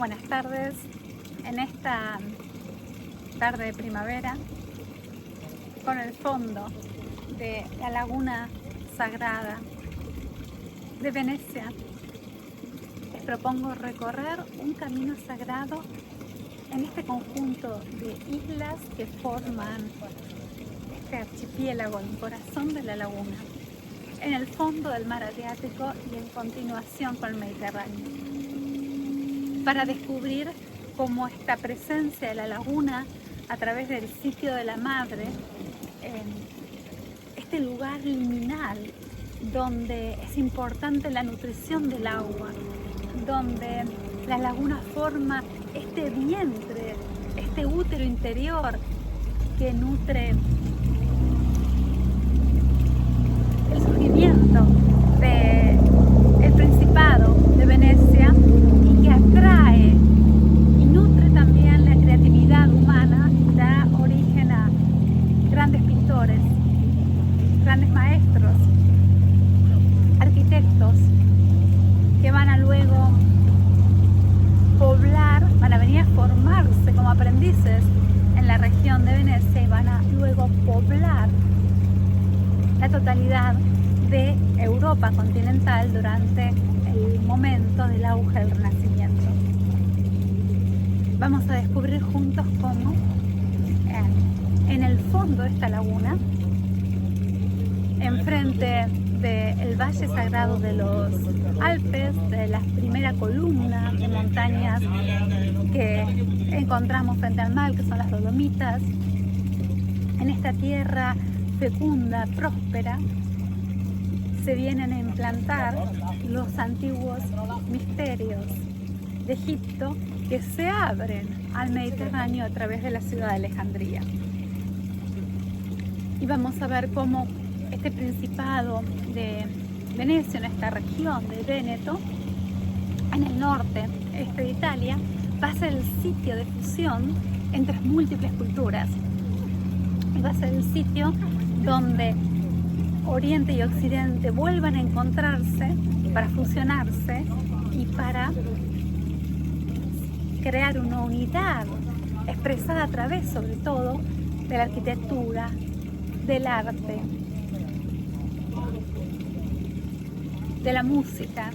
Buenas tardes. En esta tarde de primavera, con el fondo de la laguna sagrada de Venecia, les propongo recorrer un camino sagrado en este conjunto de islas que forman este archipiélago, el corazón de la laguna, en el fondo del mar Adriático y en continuación con el Mediterráneo, para descubrir cómo esta presencia de la laguna a través del sitio de la madre, este lugar liminal donde es importante la nutrición del agua, donde la laguna forma este vientre, este útero interior que nutre el surgimiento del Principado de Venecia y que atrae y nutre también la creatividad humana y da origen a grandes pintores, grandes maestros, arquitectos que van a luego poblar, van a venir a formarse como aprendices en la región de Venecia y van a luego poblar la totalidad de Europa continental durante el momento del auge del Renacimiento. Vamos a descubrir juntos cómo en el fondo de esta laguna, enfrente del Valle Sagrado de los Alpes, de la primera columna de montañas que encontramos frente al mar, que son las Dolomitas, en esta tierra fecunda, próspera, se vienen a implantar los antiguos misterios de Egipto que se abren al Mediterráneo a través de la ciudad de Alejandría. Y vamos a ver cómo este Principado de Venecia, en esta región de Véneto, en el norte de Italia, va a ser el sitio de fusión entre múltiples culturas. Y va a ser el sitio donde Oriente y Occidente vuelvan a encontrarse para fusionarse y para crear una unidad expresada a través, sobre todo, de la arquitectura, del arte, de la música,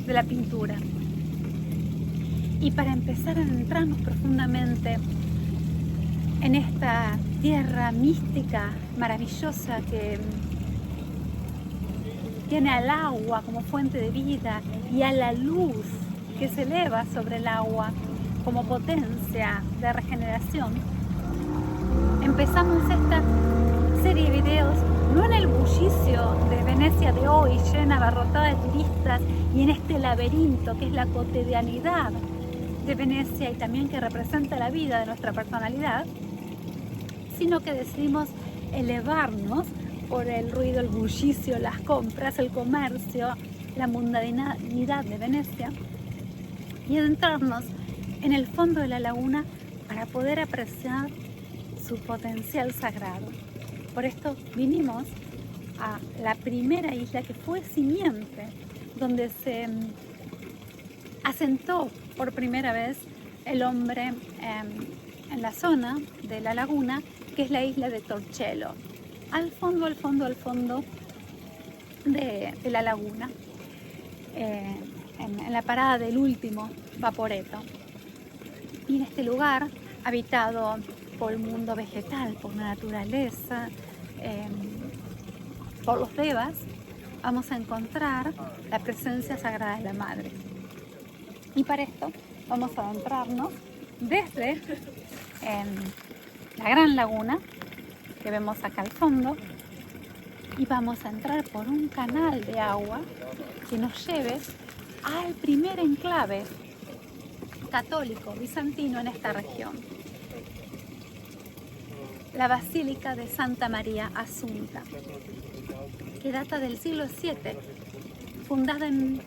de la pintura. Y para empezar a adentrarnos profundamente en esta tierra mística, maravillosa, que tiene al agua como fuente de vida y a la luz que se eleva sobre el agua como potencia de regeneración, empezamos esta serie de videos no en el bullicio de Venecia de hoy, llena, abarrotada de turistas, y en este laberinto que es la cotidianidad de Venecia y también que representa la vida de nuestra personalidad, sino que decidimos elevarnos por el ruido, el bullicio, las compras, el comercio, la mundanidad de Venecia y adentrarnos en el fondo de la laguna para poder apreciar su potencial sagrado. Por esto vinimos a la primera isla que fue simiente, donde se asentó por primera vez el hombre en la zona de la laguna, que es la isla de Torcello, al fondo de la laguna, en la parada del último vaporeto. Y en este lugar, habitado por el mundo vegetal, por la naturaleza, por los devas, vamos a encontrar la presencia sagrada de la Madre. Y para esto vamos a adentrarnos desde la gran laguna que vemos acá al fondo y vamos a entrar por un canal de agua que nos lleve al primer enclave católico bizantino en esta región, la Basílica de Santa María Asunta, que data del siglo VII, fundada en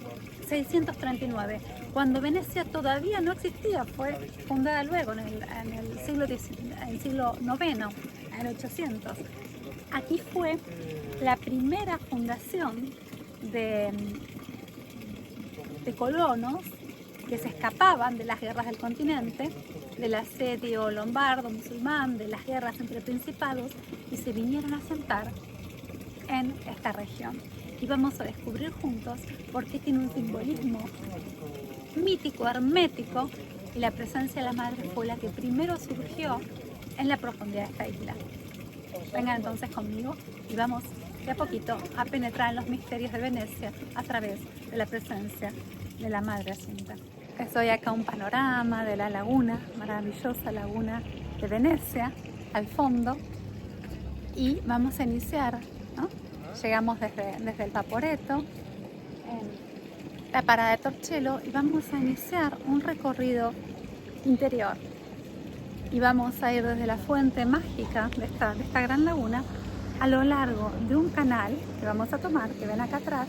639, cuando Venecia todavía no existía, fue fundada luego en el siglo IX, en el 800. Aquí fue la primera fundación de colonos que se escapaban de las guerras del continente, del asedio lombardo, musulmán, de las guerras entre principados, y se vinieron a sentar en esta región. Y vamos a descubrir juntos por qué tiene un simbolismo mítico, hermético, y la presencia de la madre fue la que primero surgió en la profundidad de esta isla. Vengan entonces conmigo y vamos de a poquito a penetrar en los misterios de Venecia a través de la presencia de la Madre Asunta. Les doy acá un panorama de la laguna, maravillosa laguna de Venecia, al fondo, y vamos a iniciar, ¿no? Llegamos desde el Vaporetto, en la parada de Torcello, y vamos a iniciar un recorrido interior. Y vamos a ir desde la fuente mágica de esta gran laguna a lo largo de un canal que vamos a tomar, que ven acá atrás.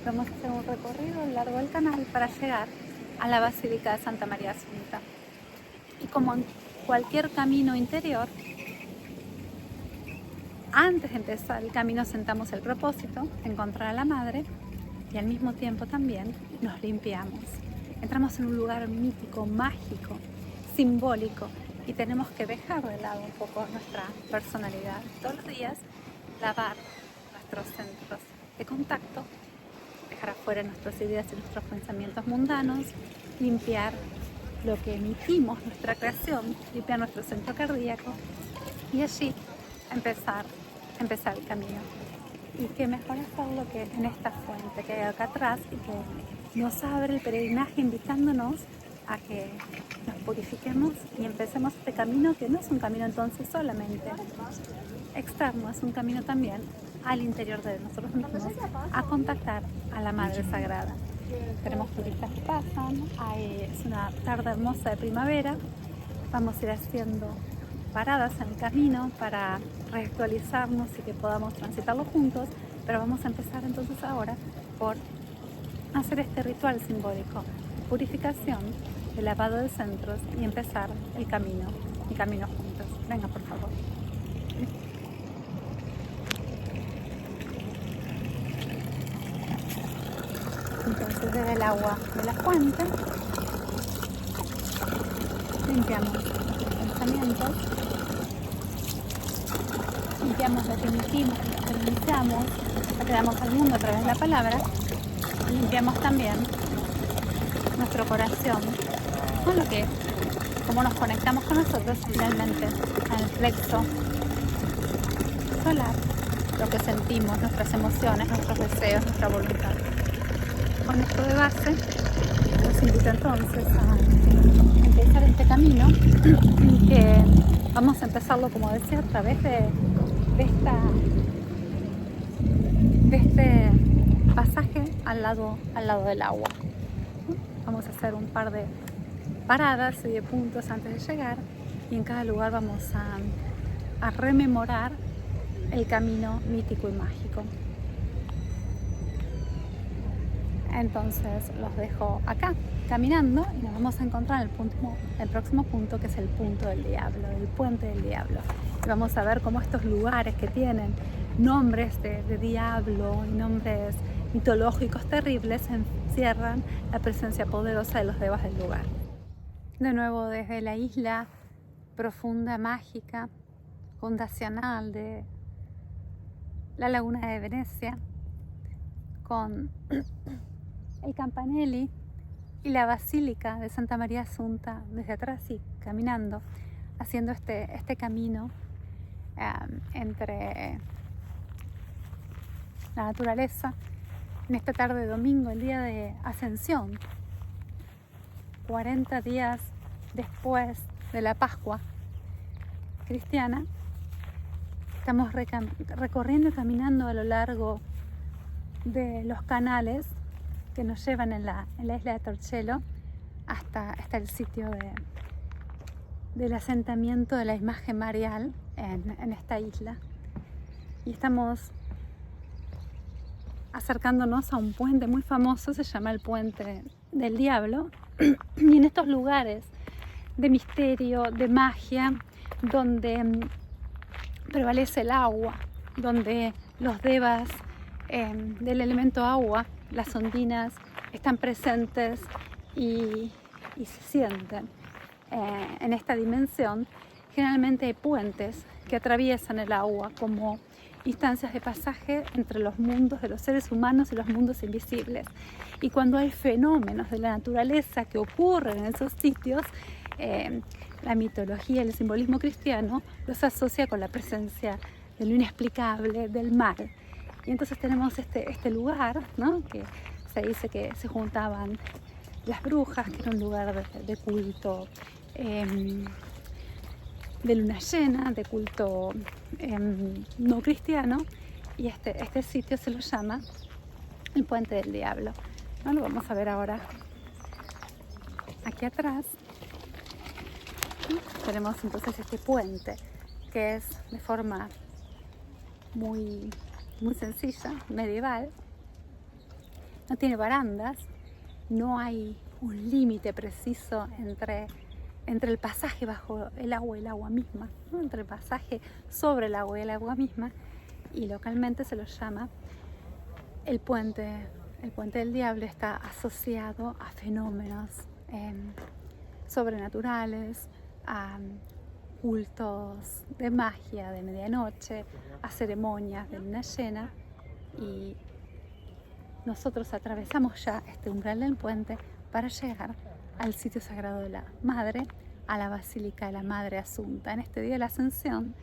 Vamos a hacer un recorrido a lo largo del canal para llegar a la Basílica de Santa María Asunta. Y como en cualquier camino interior, antes de empezar el camino sentamos el propósito de encontrar a la Madre y al mismo tiempo también nos limpiamos. Entramos en un lugar mítico, mágico, simbólico, y tenemos que dejar de lado un poco nuestra personalidad. Todos los días lavar nuestros centros de contacto, dejar afuera nuestras ideas y nuestros pensamientos mundanos, limpiar lo que emitimos, nuestra creación, limpiar nuestro centro cardíaco y allí empezar el camino. Y qué mejor hacerlo que en esta fuente que hay acá atrás y que nos abre el peregrinaje invitándonos a que nos purifiquemos y empecemos este camino, que no es un camino entonces solamente externo, es un camino también al interior de nosotros mismos, a contactar a la Madre Sagrada. Tenemos turistas que pasan, es una tarde hermosa de primavera, vamos a ir haciendo paradas en el camino para reactualizarnos y que podamos transitarlo juntos, pero vamos a empezar entonces ahora por hacer este ritual simbólico, purificación, de lavado de centros y empezar el camino juntos. Venga, por favor. Entonces desde el agua de la fuente limpiamos los pensamientos, limpiamos lo que emitimos, lo que iniciamos, lo que damos al mundo a través de la palabra, y limpiamos también nuestro corazón, con lo que, como nos conectamos con nosotros finalmente al plexo solar, lo que sentimos, nuestras emociones, nuestros deseos, nuestra voluntad. Con esto de base, los invito entonces a empezar este camino, que vamos a empezarlo, como decía, a través de este pasaje al lado del agua. Vamos a hacer un par de paradas y de puntos antes de llegar, y en cada lugar vamos a rememorar el camino mítico y mágico. Entonces los dejo acá caminando y nos vamos a encontrar en el próximo punto, que es el punto del diablo, el puente del diablo. Y vamos a ver cómo estos lugares que tienen nombres de diablo y nombres mitológicos terribles encierran la presencia poderosa de los devas del lugar. De nuevo desde la isla profunda, mágica, fundacional de la laguna de Venecia, con el Campanelli y la Basílica de Santa María Asunta desde atrás, y caminando, haciendo este camino entre la naturaleza en esta tarde de domingo, el día de Ascensión, 40 días después de la Pascua cristiana. Estamos recorriendo y caminando a lo largo de los canales que nos llevan en la isla de Torcello hasta el sitio del asentamiento de la imagen marial en esta isla. Y estamos acercándonos a un puente muy famoso, se llama el Puente del Diablo, y en estos lugares de misterio, de magia, donde prevalece el agua, donde los devas del elemento agua, las ondinas, están presentes y se sienten en esta dimensión. Generalmente hay puentes que atraviesan el agua como instancias de pasaje entre los mundos de los seres humanos y los mundos invisibles. Y cuando hay fenómenos de la naturaleza que ocurren en esos sitios, la mitología y el simbolismo cristiano los asocia con la presencia de lo inexplicable, del mal. Y entonces tenemos este lugar, ¿no? Que se dice que se juntaban las brujas, que era un lugar de culto, de luna llena, de culto no cristiano, y este sitio se lo llama el Puente del Diablo, ¿no? Lo vamos a ver ahora aquí atrás. Tenemos entonces este puente que es de forma muy sencilla, medieval. No tiene barandas, no hay un límite preciso entre el pasaje bajo el agua misma, ¿no? Entre el pasaje sobre el agua y el agua misma, y localmente se lo llama el puente. El Puente del Diablo está asociado a fenómenos sobrenaturales, a cultos de magia de medianoche, a ceremonias de luna llena, y nosotros atravesamos ya este umbral del puente para llegar al sitio sagrado de la Madre, a la Basílica de la Madre Asunta. En este día de la Ascensión,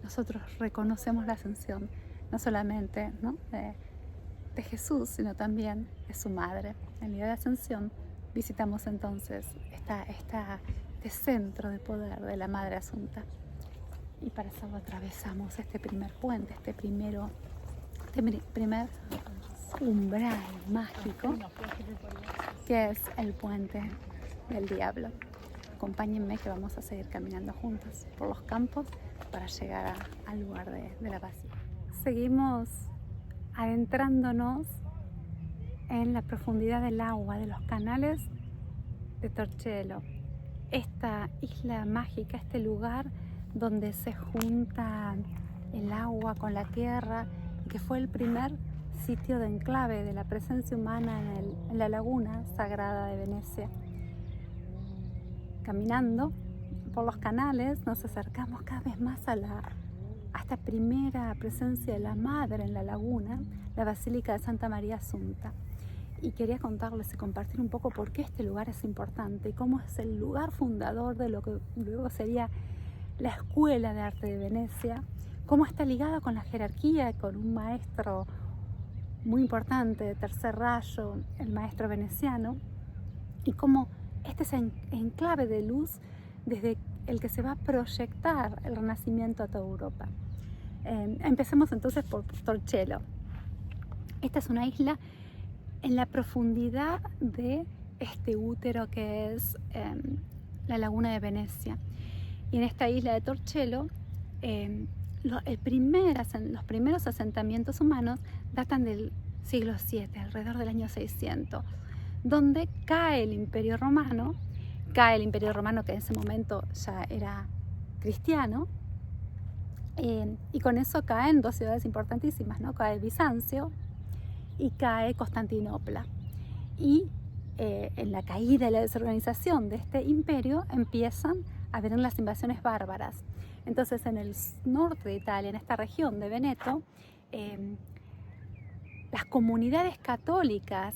nosotros reconocemos la Ascensión, no solamente, ¿no? de Jesús, sino también de su Madre. En el día de la Ascensión visitamos entonces este centro de poder de la Madre Asunta. Y para eso atravesamos este primer puente, este primer umbral mágico, que es el Puente del Diablo. Acompáñenme que vamos a seguir caminando juntos por los campos para llegar al lugar de la basílica. Seguimos adentrándonos en la profundidad del agua, de los canales de Torcello. Esta isla mágica, este lugar donde se junta el agua con la tierra, que fue el primer sitio de enclave de la presencia humana en la laguna sagrada de Venecia. Caminando por los canales nos acercamos cada vez más a esta primera presencia de la Madre en la laguna, la Basílica de Santa María Asunta. Y quería contarles y compartir un poco por qué este lugar es importante y cómo es el lugar fundador de lo que luego sería la Escuela de Arte de Venecia, cómo está ligado con la jerarquía, con un maestro muy importante de tercer rayo, el maestro veneciano, y cómo este es enclave de luz desde el que se va a proyectar el Renacimiento a toda Europa. Empecemos entonces por Torcello. Esta es una isla en la profundidad de este útero que es la laguna de Venecia. Y en esta isla de Torcello, los primeros asentamientos humanos datan del siglo VII, alrededor del año 600, donde cae el Imperio Romano que en ese momento ya era cristiano, y con eso caen dos ciudades importantísimas, ¿no? Cae Bizancio y cae Constantinopla. Y en la caída y la desorganización de este imperio empiezan a venir las invasiones bárbaras. Entonces en el norte de Italia, en esta región de Veneto, las comunidades católicas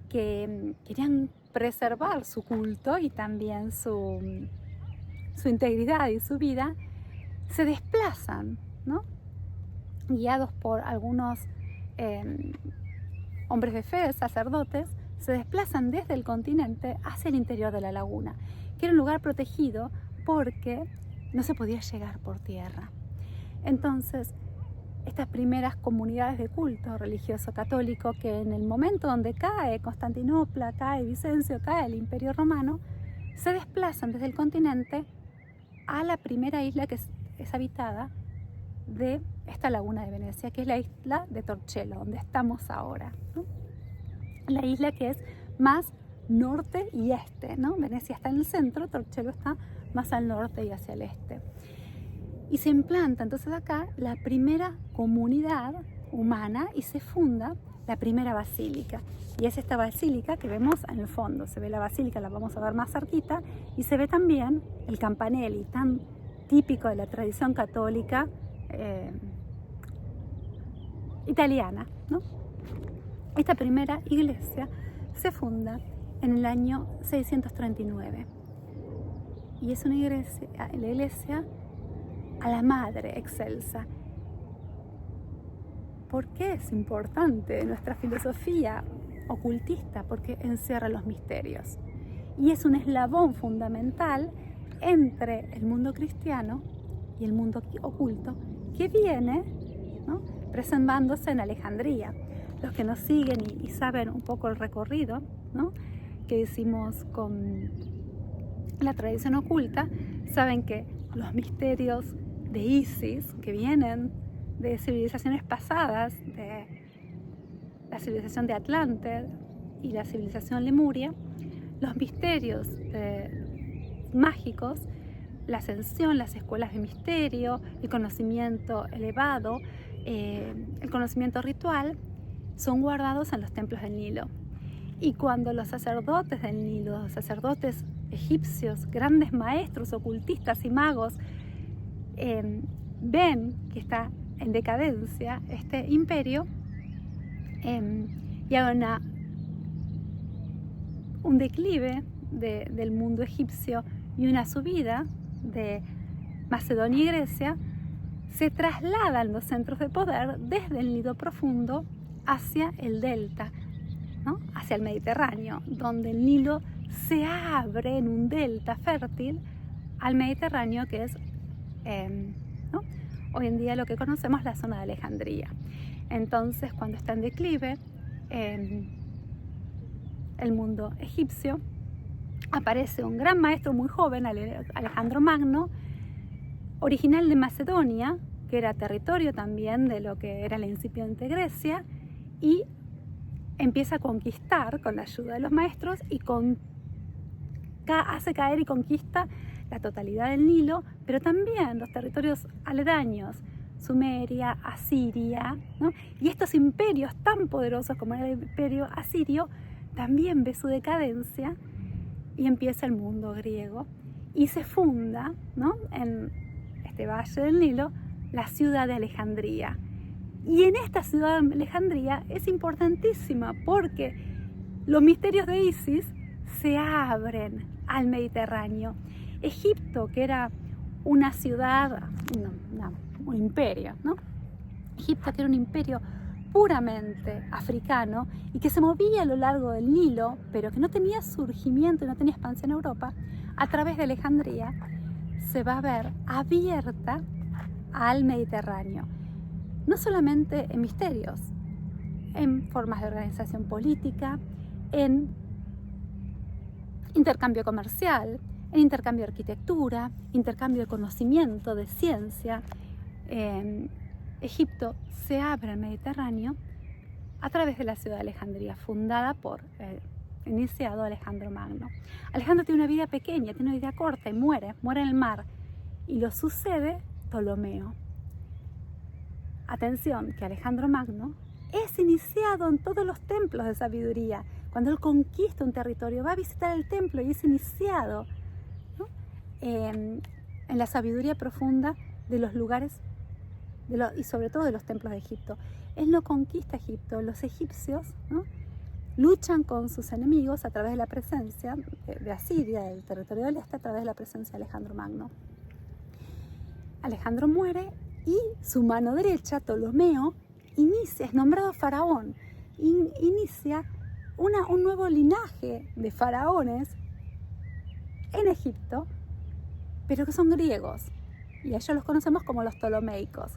que querían preservar su culto y también su integridad y su vida, se desplazan, ¿no? Guiados por algunos hombres de fe, sacerdotes, se desplazan desde el continente hacia el interior de la laguna, que era un lugar protegido porque no se podía llegar por tierra. Entonces, estas primeras comunidades de culto religioso católico, que en el momento donde cae Constantinopla, cae Vicencio, cae el Imperio Romano, se desplazan desde el continente a la primera isla que es habitada de esta laguna de Venecia, que es la isla de Torcello, donde estamos ahora, ¿no? La isla que es más norte y este, ¿no? Venecia está en el centro, Torcello está más al norte y hacia el este. Y se implanta entonces acá la primera comunidad humana y se funda la primera basílica. Y es esta basílica que vemos en el fondo. Se ve la basílica, la vamos a ver más cerquita, y se ve también el campanelli, tan típico de la tradición católica italiana, ¿no? Esta primera iglesia se funda en el año 639 y es una iglesia, la iglesia a la Madre Excelsa. ¿Por qué es importante nuestra filosofía ocultista? Porque encierra los misterios y es un eslabón fundamental entre el mundo cristiano y el mundo oculto que viene, ¿no?, presentándose en Alejandría. Los que nos siguen y saben un poco el recorrido, ¿no?, que hicimos con la tradición oculta, saben que los misterios de Isis, que vienen de civilizaciones pasadas, de la civilización de Atlante y la civilización Lemuria, los misterios mágicos, la ascensión, las escuelas de misterio, el conocimiento elevado, el conocimiento ritual, son guardados en los templos del Nilo. Y cuando los sacerdotes del Nilo, los sacerdotes egipcios, grandes maestros ocultistas y magos, ven que está en decadencia este imperio, y hay un declive del mundo egipcio y una subida de Macedonia y Grecia, se trasladan los centros de poder desde el Nilo profundo hacia el delta, ¿no?, hacia el Mediterráneo, donde el Nilo se abre en un delta fértil al Mediterráneo, que es ¿no?, hoy en día lo que conocemos la zona de Alejandría. Entonces, cuando está en declive el mundo egipcio, aparece un gran maestro muy joven, Alejandro Magno, original de Macedonia, que era territorio también de lo que era la incipiente Grecia, y empieza a conquistar con la ayuda de los maestros y hace caer y conquista la totalidad del Nilo, pero también los territorios aledaños, Sumeria, Asiria, ¿no? Y estos imperios tan poderosos como era el imperio asirio, también ve su decadencia y empieza el mundo griego y se funda, ¿no?, en este valle del Nilo, la ciudad de Alejandría. Y en esta ciudad de Alejandría es importantísima porque los misterios de Isis se abren al Mediterráneo. Egipto, que era una ciudad, un imperio, ¿no? Egipto, que era un imperio puramente africano y que se movía a lo largo del Nilo, pero que no tenía surgimiento y no tenía expansión en Europa, a través de Alejandría se va a ver abierta al Mediterráneo. No solamente en misterios, en formas de organización política, en intercambio comercial, en intercambio de arquitectura, intercambio de conocimiento, de ciencia. Egipto se abre al Mediterráneo a través de la ciudad de Alejandría, fundada por el iniciado Alejandro Magno. Alejandro tiene una vida pequeña, tiene una vida corta y muere en el mar. Y lo sucede Ptolomeo. Atención, que Alejandro Magno es iniciado en todos los templos de sabiduría. Cuando él conquista un territorio, va a visitar el templo y es iniciado, ¿no?, en la sabiduría profunda de los lugares y sobre todo de los templos de Egipto. Él no conquista Egipto, los egipcios, ¿no?, luchan con sus enemigos a través de la presencia de Asiria, del territorio del este, a través de la presencia de Alejandro Magno. Alejandro muere y su mano derecha, Ptolomeo, es nombrado faraón, inicia un nuevo linaje de faraones en Egipto, pero que son griegos, y a ellos los conocemos como los ptolomeicos.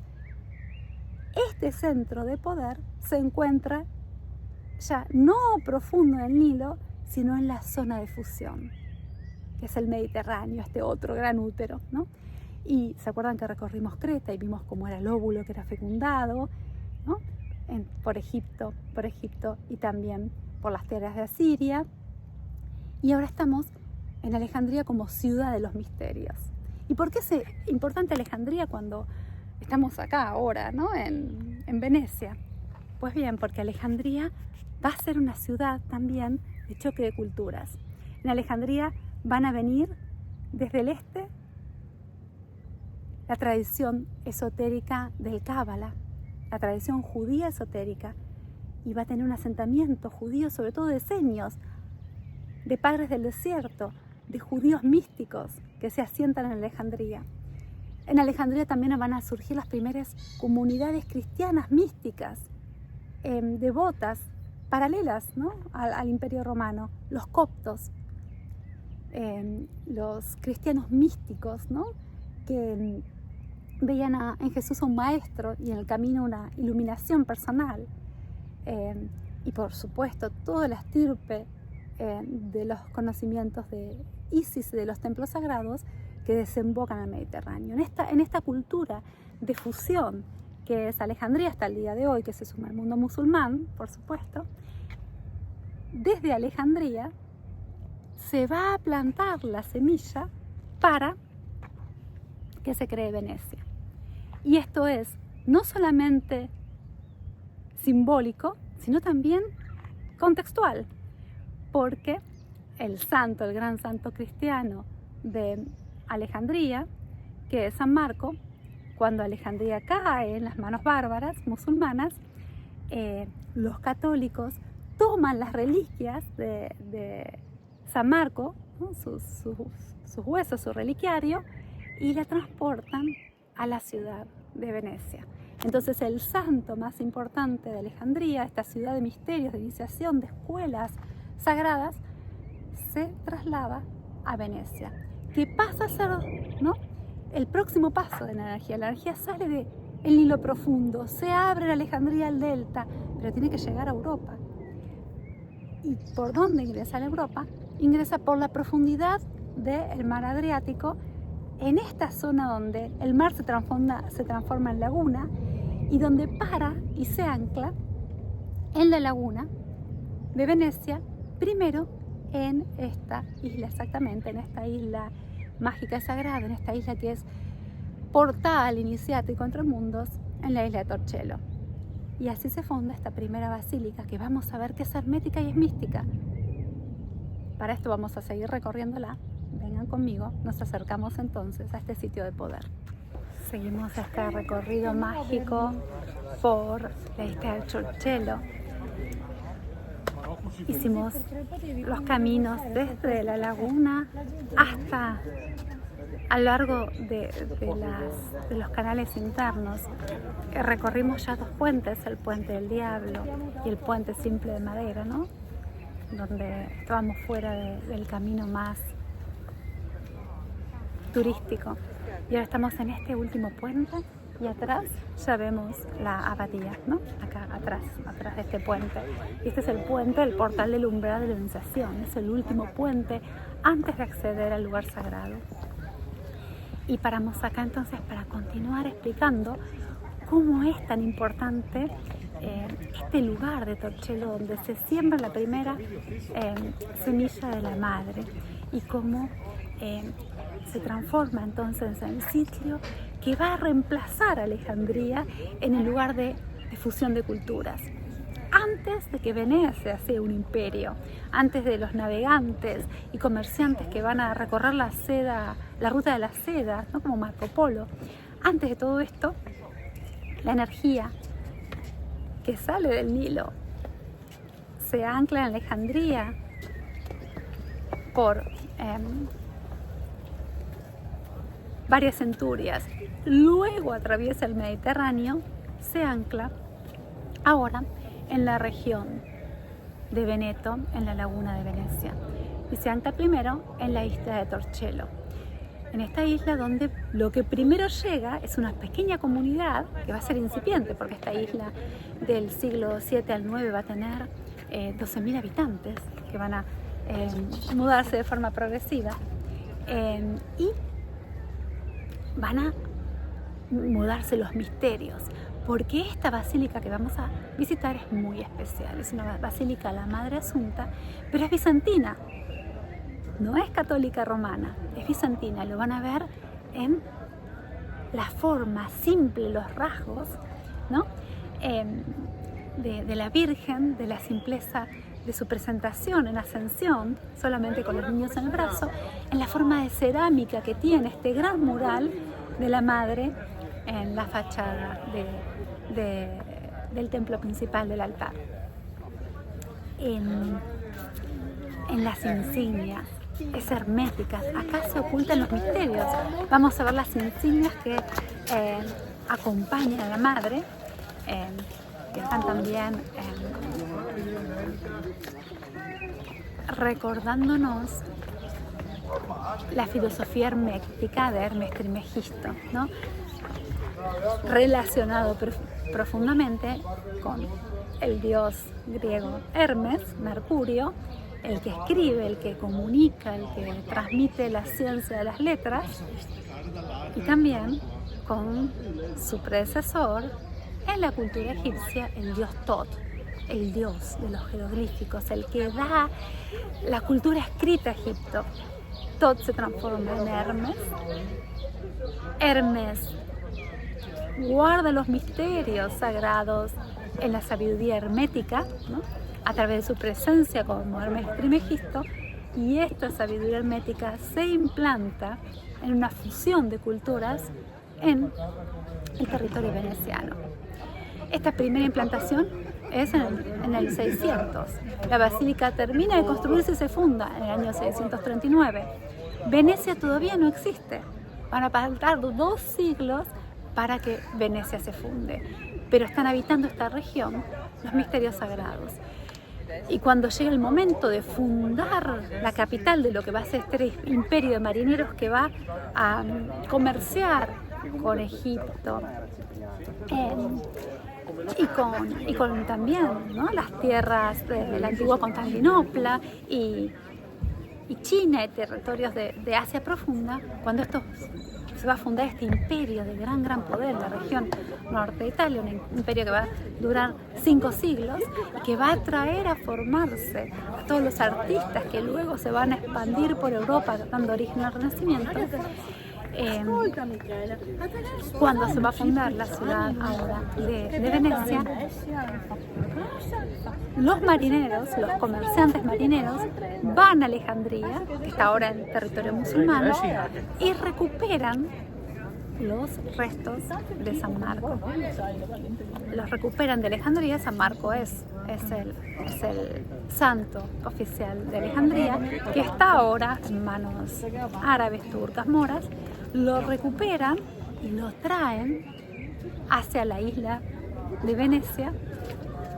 Este centro de poder se encuentra ya no profundo en el Nilo, sino en la zona de fusión, que es el Mediterráneo, este otro gran útero, ¿no? Y se acuerdan que recorrimos Creta y vimos cómo era el óvulo que era fecundado, ¿no?, por Egipto y también por las tierras de Asiria. Y ahora estamos en Alejandría como ciudad de los misterios. ¿Y por qué es importante Alejandría cuando estamos acá ahora, ¿no?, en Venecia? Pues bien, porque Alejandría va a ser una ciudad también de choque de culturas. En Alejandría van a venir desde el este la tradición esotérica del Cábala, la tradición judía esotérica, y va a tener un asentamiento judío, sobre todo de senios, de padres del desierto, de judíos místicos que se asientan en Alejandría. En Alejandría también van a surgir las primeras comunidades cristianas místicas, devotas, paralelas, ¿no?, al Imperio Romano, los coptos, los cristianos místicos, ¿no?, que veían en Jesús a un maestro y en el camino una iluminación personal. Y por supuesto toda la estirpe de los conocimientos de Isis, de los templos sagrados que desembocan al Mediterráneo. En esta cultura de fusión que es Alejandría hasta el día de hoy, que se suma al mundo musulmán, por supuesto, desde Alejandría se va a plantar la semilla para que se cree Venecia. Y esto es no solamente simbólico, sino también contextual, porque el santo, el gran santo cristiano de Alejandría, que es San Marco, cuando Alejandría cae en las manos bárbaras musulmanas, los católicos toman las reliquias de San Marco, ¿no?, sus huesos, su reliquiario, y la transportan a la ciudad de Venecia. Entonces el santo más importante de Alejandría, esta ciudad de misterios, de iniciación, de escuelas sagradas, se traslada a Venecia, que pasa a ser, ¿no?, el próximo paso de la energía. La energía sale del Nilo profundo, se abre en Alejandría el delta, pero tiene que llegar a Europa. ¿Y por dónde ingresa a Europa? Ingresa por la profundidad del mar Adriático, en esta zona donde el mar se transforma en laguna y donde para y se ancla en la laguna de Venecia, primero en esta isla, exactamente, en esta isla mágica y sagrada, en esta isla que es portal iniciático entre mundos, en la isla de Torcello. Y así se funda esta primera basílica, que vamos a ver que es hermética y es mística. Para esto vamos a seguir recorriéndola. Vengan conmigo, nos acercamos entonces a este sitio de poder. Seguimos este recorrido mágico por la isla de Torcello. Hicimos los caminos desde la laguna hasta a lo largo de los canales internos. Recorrimos ya 2 puentes, el puente del Diablo y el puente simple de madera, ¿no?, donde estábamos fuera del camino más turístico. Y ahora estamos en este último puente y atrás ya vemos la abadía, ¿no?, acá atrás de este puente. Y este es el puente, el portal del umbral de la iniciación. Es el último puente antes de acceder al lugar sagrado. Y paramos acá entonces para continuar explicando cómo es tan importante este lugar de Torcello, donde se siembra la primera semilla de la madre, y cómo se transforma entonces en el sitio que va a reemplazar a Alejandría en el lugar de fusión de culturas. Antes de que Venecia sea un imperio, antes de los navegantes y comerciantes que van a recorrer la ruta de la seda, ¿no?, como Marco Polo, antes de todo esto, la energía que sale del Nilo se ancla en Alejandría por varias centurias, luego atraviesa el Mediterráneo, se ancla ahora en la región de Veneto, en la laguna de Venecia, y se ancla primero en la isla de Torcello. En esta isla, donde lo que primero llega es una pequeña comunidad que va a ser incipiente, porque esta isla del siglo 7 al 9 va a tener 12.000 habitantes que van a mudarse de forma progresiva, y van a mudarse los misterios, porque esta basílica que vamos a visitar es muy especial. Es una basílica de la Madre Asunta, pero es bizantina. No es católica romana, es bizantina. Lo van a ver en la forma simple, los rasgos, ¿no?, de la Virgen, de la simpleza de su presentación en ascensión, solamente con los niños en el brazo, en la forma de cerámica que tiene este gran mural de la Madre en la fachada del templo principal del altar. En las insignias, es herméticas, acá se ocultan los misterios. Vamos a ver las insignias que acompañan a la Madre, que están también recordándonos la filosofía hermética de Hermes Trismegisto, ¿no? Relacionado profundamente con el dios griego Hermes, Mercurio, el que escribe, el que comunica, el que transmite la ciencia de las letras, y también con su predecesor en la cultura egipcia, el dios Tot, el dios de los jeroglíficos, el que da la cultura escrita a Egipto. Tot se transforma en Hermes. Hermes guarda los misterios sagrados en la sabiduría hermética, ¿no? A través de su presencia como Hermes Trismegisto, y esta sabiduría hermética se implanta en una fusión de culturas en el territorio veneciano. Esta primera implantación es en el 600. La basílica termina de construirse y se funda en el año 639. Venecia todavía no existe. Van a pasar 2 siglos para que Venecia se funde, pero están habitando esta región los misterios sagrados. Y cuando llega el momento de fundar la capital de lo que va a ser este imperio de marineros que va a comerciar con Egipto y con también, ¿no?, las tierras de la antigua Constantinopla y China y territorios de Asia profunda, cuando esto se va a fundar este imperio de gran poder en la región norte de Italia, un imperio que va a durar 5 siglos y que va a traer a formarse a todos los artistas que luego se van a expandir por Europa dando origen al Renacimiento. Cuando se va a fundar la ciudad ahora de Venecia, los marineros, los comerciantes marineros, van a Alejandría, que está ahora en territorio musulmán, y recuperan los restos de San Marco. Los recuperan de Alejandría. San Marco es el santo oficial de Alejandría, que está ahora en manos árabes, turcas, moras. Lo recuperan y lo traen hacia la isla de Venecia,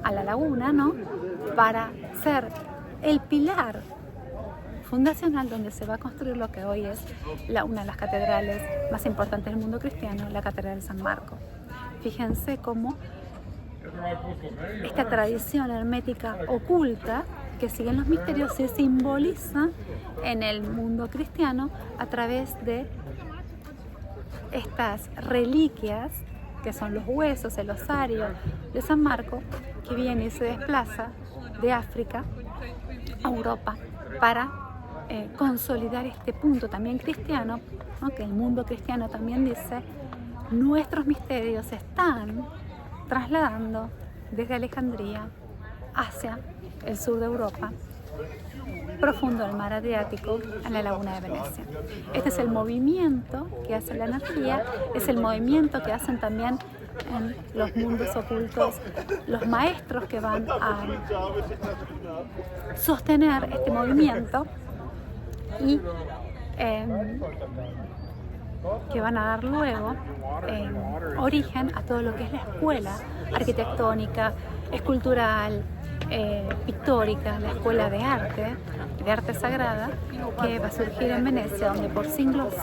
a la laguna, ¿no?, para ser el pilar fundacional donde se va a construir lo que hoy es una de las catedrales más importantes del mundo cristiano, la Catedral de San Marco. Fíjense cómo esta tradición hermética oculta que siguen los misterios se simboliza en el mundo cristiano a través de estas reliquias que son los huesos, el osario de San Marco, que viene y se desplaza de África a Europa para consolidar este punto también cristiano, ¿no?, que el mundo cristiano también dice: nuestros misterios se están trasladando desde Alejandría hacia el sur de Europa, profundo del mar Adriático, en la laguna de Venecia. Este es el movimiento que hace la energía, es el movimiento que hacen también en los mundos ocultos los maestros que van a sostener este movimiento y que van a dar luego origen a todo lo que es la escuela arquitectónica, escultural, pictórica, la escuela de arte sagrada, que va a surgir en Venecia, donde por siglos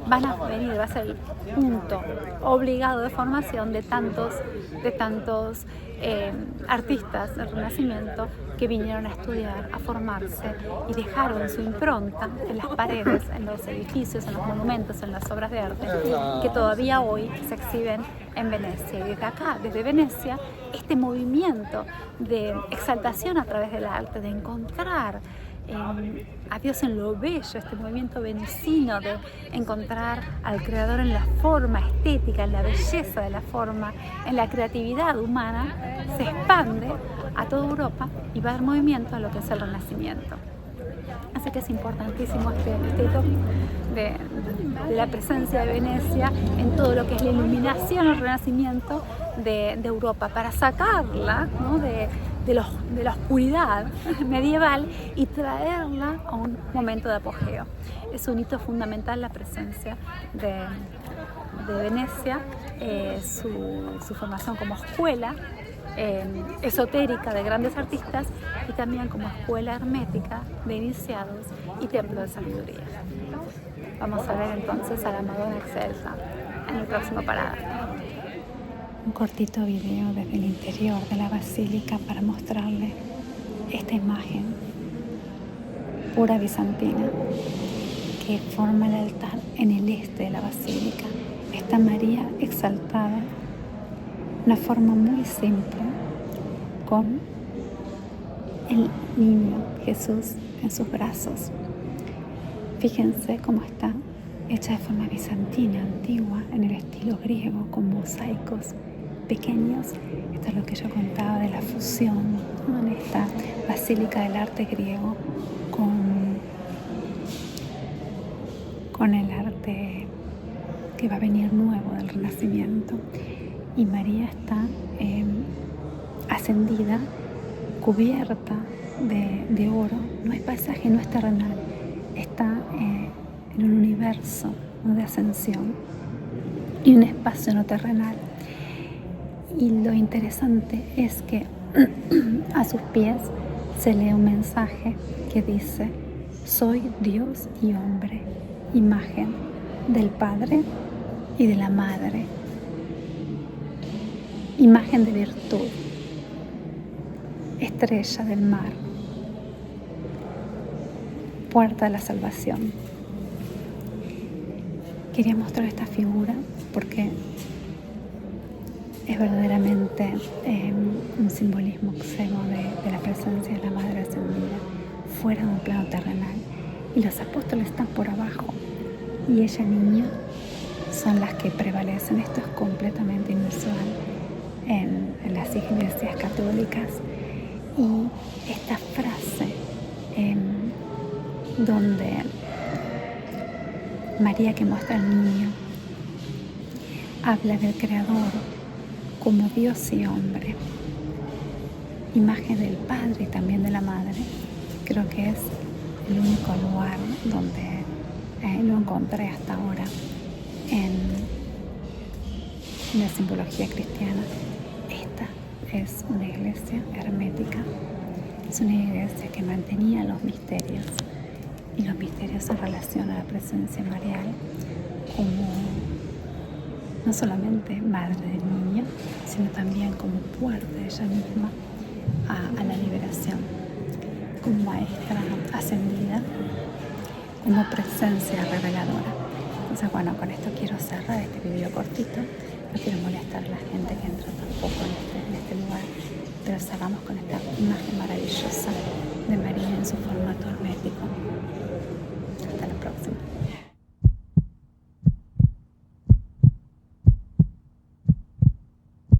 van a venir, va a ser el punto obligado de formación de tantos artistas del Renacimiento que vinieron a estudiar, a formarse y dejaron su impronta en las paredes, en los edificios, en los monumentos, en las obras de arte que todavía hoy se exhiben en Venecia. Y desde acá, desde Venecia, este movimiento de exaltación a través del arte, de encontrar a Dios en lo bello, este movimiento venecino de encontrar al Creador en la forma estética, en la belleza de la forma, en la creatividad humana, se expande a toda Europa y va a dar movimiento a lo que es el Renacimiento. Así que es importantísimo este toque de la presencia de Venecia en todo lo que es la iluminación, el renacimiento de Europa, para sacarla, ¿no?, de la oscuridad medieval y traerla a un momento de apogeo. Es un hito fundamental la presencia de Venecia, su formación como escuela esotérica de grandes artistas y también como escuela hermética de iniciados y templo de sabiduría. Vamos a ver entonces a la Madonna Excelsa en el próximo parada. Un cortito video desde el interior de la basílica para mostrarle esta imagen pura bizantina que forma el altar en el este de la basílica. Está María exaltada, una forma muy simple, con el niño Jesús en sus brazos. Fíjense cómo está hecha de forma bizantina, antigua, en el estilo griego, con mosaicos pequeños. Esto es lo que yo contaba de la fusión, ¿no?, en esta basílica del arte griego con el arte que va a venir nuevo del Renacimiento. Y María está ascendida, cubierta de oro. No es paisaje, no es terrenal, está en un universo, ¿no?, de ascensión y un espacio no terrenal. Y lo interesante es que a sus pies se lee un mensaje que dice: soy Dios y hombre, imagen del Padre y de la Madre, imagen de virtud, estrella del mar, puerta de la salvación. Quería mostrar esta figura porque es verdaderamente un simbolismo extremo de la presencia de la Madre ascendida fuera de un plano terrenal. Y los apóstoles están por abajo y ella, niña, son las que prevalecen. Esto es completamente inusual en las iglesias católicas. Y esta frase donde María, que muestra al niño, habla del Creador como Dios y hombre, imagen del Padre y también de la Madre. Creo que es el único lugar donde lo encontré hasta ahora en la simbología cristiana. Esta es una iglesia hermética, es una iglesia que mantenía los misterios, y los misterios en relación a la presencia marial como no solamente madre del niño, sino también como puerta de ella misma a la liberación, como maestra ascendida, como presencia reveladora. Entonces, bueno, con esto quiero cerrar este video cortito. No quiero molestar a la gente que entra tampoco en este lugar, pero cerramos con esta imagen maravillosa de María en su formato hermético.